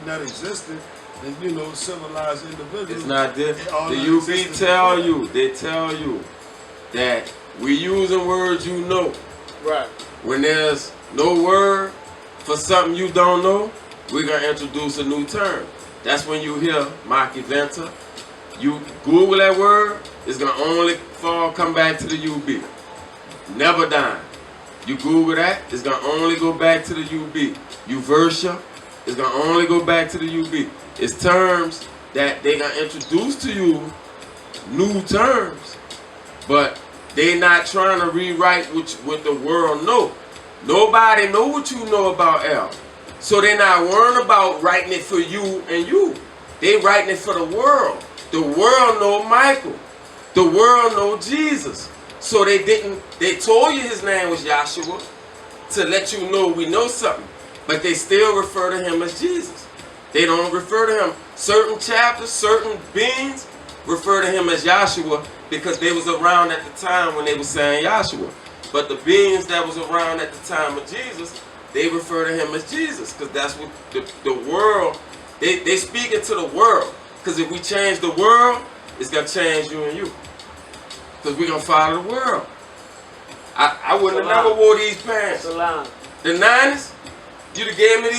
that existed, and you know, civilized individuals. It's not different. The UB tell you, they tell you that we using words you know. Right. When there's no word for something you don't know, we're gonna introduce a new term. That's when you hear Machiaventa. You Google that word, it's gonna only come back to the UB. Never dying. You Google that, it's gonna only go back to the UB. Uversia, it's gonna only go back to the UB. It's terms that they gonna introduce to you, new terms, but they not trying to rewrite what the world know. Nobody know what you know about L. So they're not worrying about writing it for you and you. They writing it for the world. The world know Michael. The world know Jesus. So they told you his name was Yahshua to let you know we know something. But they still refer to him as Jesus. They don't refer to him. Certain chapters, certain beings refer to him as Yahshua because they was around at the time when they were saying Yahshua. But the beings that was around at the time of Jesus, they refer to him as Jesus because that's what the world, they speaking to the world. Because if we change the world, it's going to change you and you. Because we're going to follow the world. I wouldn't have never wore these pants. The 90s, you'd have gave me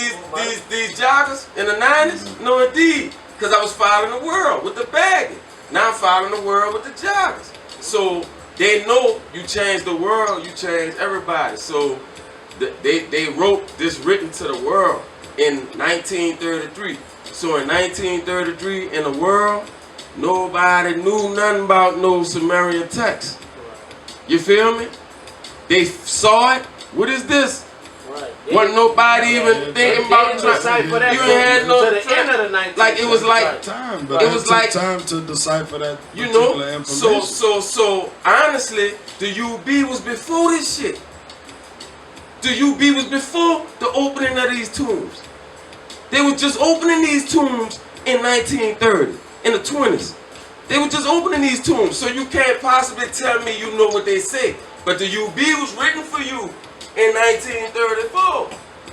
these joggers in the 90s? No, indeed. Because I was following the world with the baggy. Now I'm following the world with the joggers. So they know you change the world, you change everybody. So they wrote this written to the world in 1933. So in 1933, in the world, nobody knew nothing about no Sumerian text. You feel me? They saw it. What is this? Right. Wasn't nobody even thinking about trying. You ain't had no like it was like time, but it was like time to decipher that. You know. So honestly, the UB was before this shit. The UB was before the opening of these tombs. They were just opening these tombs in 1930, in the 20s. They were just opening these tombs, so you can't possibly tell me you know what they say. But the UB was written for you in 1934.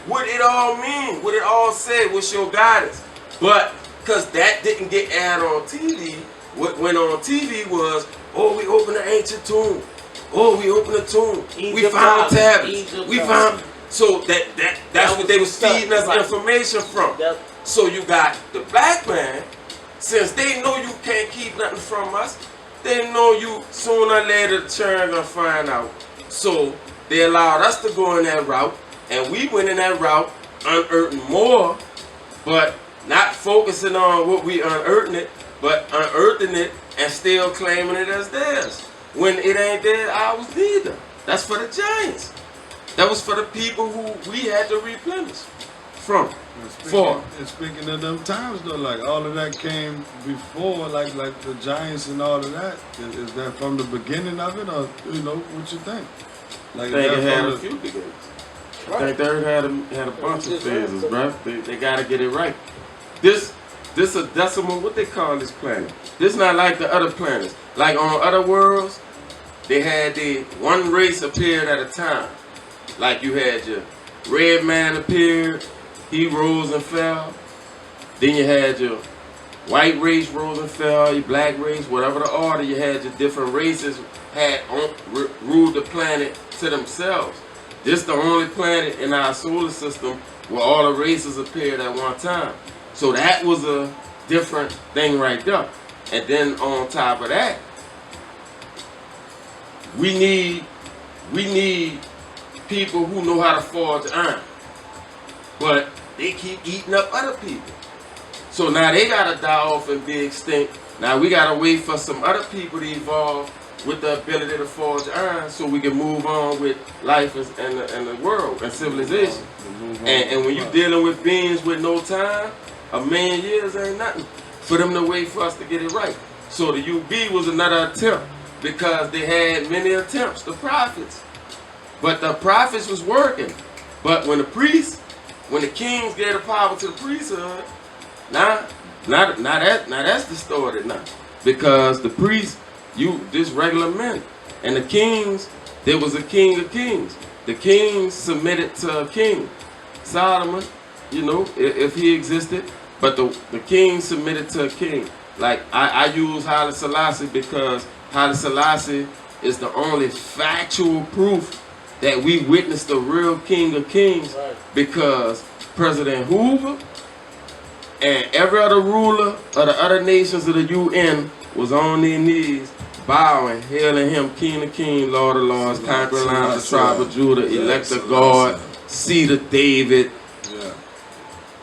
What it all mean, what it all say, what's your guidance. But, because that didn't get aired on TV, what went on TV was, oh, we opened an ancient tomb. Oh, we opened a tomb. We found tablets. We found... So that's what they was feeding us information from. So you got the black man, since they know you can't keep nothing from us, they know you sooner or later the children gonna find out. So they allowed us to go in that route, and we went in that route unearthing more, but not focusing on what we unearthing it, but unearthing it and still claiming it as theirs. When it ain't there, ours neither. That's for the giants. That was for the people who we had to replenish from. And speaking of them times though, like all of that came before, like the giants and all of that. Is that from the beginning of it, or you know what you think? Like I think it had a few beginnings. I think they had a bunch of phases, bro. They gotta get it right. This a decimal. What they call this planet? This not like the other planets. Like on other worlds, they had the one race appeared at a time. Like you had your red man appeared, he rose and fell. Then you had your white race rose and fell, your black race, whatever the order, you had your different races had ruled the planet to themselves. This the only planet in our solar system where all the races appeared at one time. So that was a different thing right there. And then on top of that, we need people who know how to forge iron, but they keep eating up other people. So now they gotta die off and be extinct. Now we gotta wait for some other people to evolve with the ability to forge iron, so we can move on with life and the world and civilization. And when you're dealing with beings with no time, 1,000,000 years ain't nothing for them to wait for us to get it right. So the UB was another attempt because they had many attempts, the prophets. But the prophets was working. But when the kings gave the power to the priesthood, now that's distorted now. Because the priests, this regular men. And the kings, there was a king of kings. The kings submitted to a king. Solomon, you know, if he existed, But the king submitted to a king. Like I use Haile Selassie because Haile Selassie is the only factual proof that we witnessed the real king of kings, Right. because President Hoover and every other ruler of the other nations of the UN was on their knees, bowing, hailing him King of Kings, Lord of Lords, conquering lion of the tribe of Judah, elect of God, seed of David, Yeah.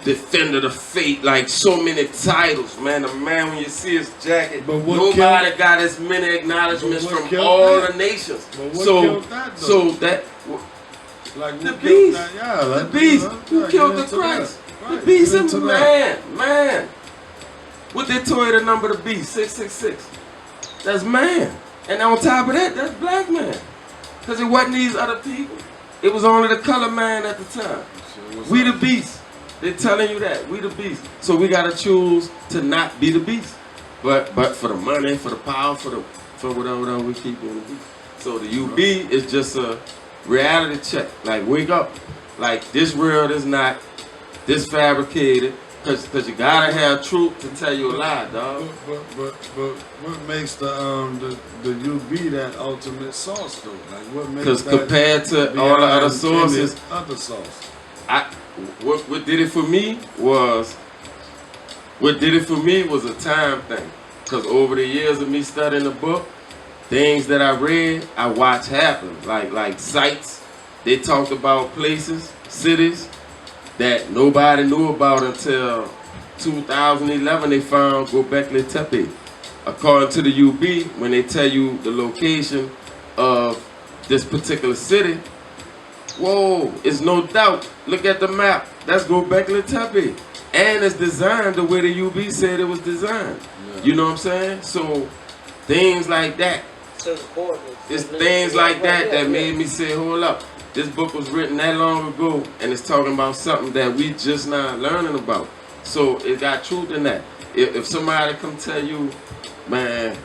defender of faith, like so many titles, man. The man, when you see his jacket, But what nobody got as many acknowledgments But what from killed all that? the nations. But what So, killed that, though? so that Like the who killed beast, that? Yeah, the like, beast, you know, who yeah, killed get the into Christ? that. The Right, beast, get and into that. man. What they told you the number of the beast? 666. That's man. And on top of that, that's black man. Because it wasn't these other people. It was only the color man at the time. We the beast. They're telling you that. We the beast. So we gotta choose to not be the beast. But for the money, for the power, for whatever we keep being the beast. So the UB is just a reality check. Like, wake up. Like, this world is not this fabricated. Cause you gotta have truth to tell you a lie, dog. But what makes the UB that ultimate sauce though? Like what makes Because that compared to beyond all the other any sources, other sauce? what did it for me was a time thing. Because over the years of me studying the book, things that I read, I watched happen. Like sites, they talked about places, cities that nobody knew about until 2011. They found Göbekli Tepe. According to the UB, when they tell you the location of this particular city, whoa, it's no doubt. Look at the map. That's Göbekli Tepe. And it's designed the way the UB said it was designed. Yeah. You know what I'm saying? So things like that. It's things like that made me say, hold up. This book was written that long ago, and it's talking about something that we just not learning about. So it got truth in that. If somebody come tell you, man,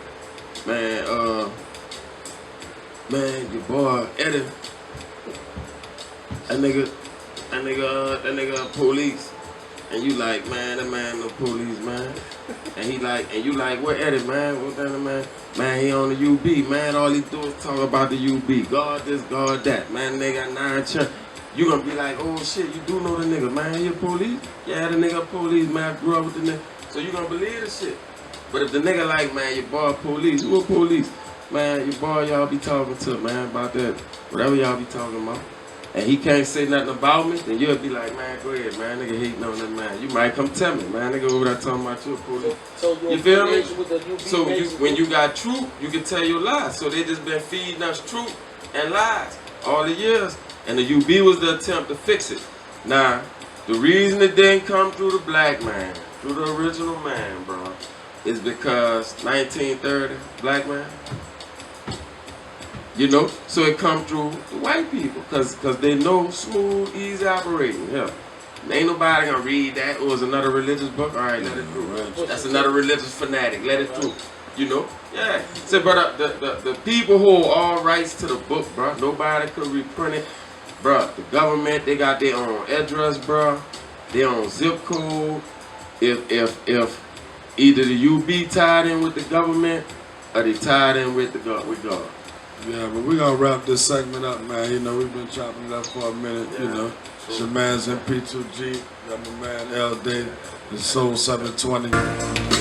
your boy Eddie, that nigga police, and you like, man, that man no police, man. And you like, where Eddie, man? What that man? Man, he on the UB, man. All he do is talk about the UB. God this, God that. Man, they got 9 church. You gonna be like, oh shit, you do know the nigga, man. He a police? Yeah, the nigga police, man. I grew up with the nigga. So you gonna believe the shit. But if the nigga like, man, your boy police, who a police? Man, your boy y'all be talking to, man, about that, whatever y'all be talking about. And he can't say nothing about me, then you'll be like, man, go ahead, man, nigga hating on that man. You might come tell me, man, nigga over there talking about you, police. So you feel me? So when you got truth, you can tell your lies. So they just been feeding us truth and lies all the years. And the UB was the attempt to fix it. Now, the reason it didn't come through the black man, through the original man, bro, is because 1930, black man, you know, so it come through the white people, cause they know smooth, easy operating. Yeah, ain't nobody gonna read that. Or it's another religious book. All right, let it through. That's another religious fanatic. Let it through. You know, yeah. So, but the people hold all rights to the book, bro. Nobody could reprint it, bro. The government, they got their own address, bro. Their own zip code. If either the UB tied in with the government or they tied in with God. Yeah, but we're gonna wrap this segment up, man. You know, we've been chopping it up for a minute, you know. It's your man's MP2G, got my man L Day, the Soul 720.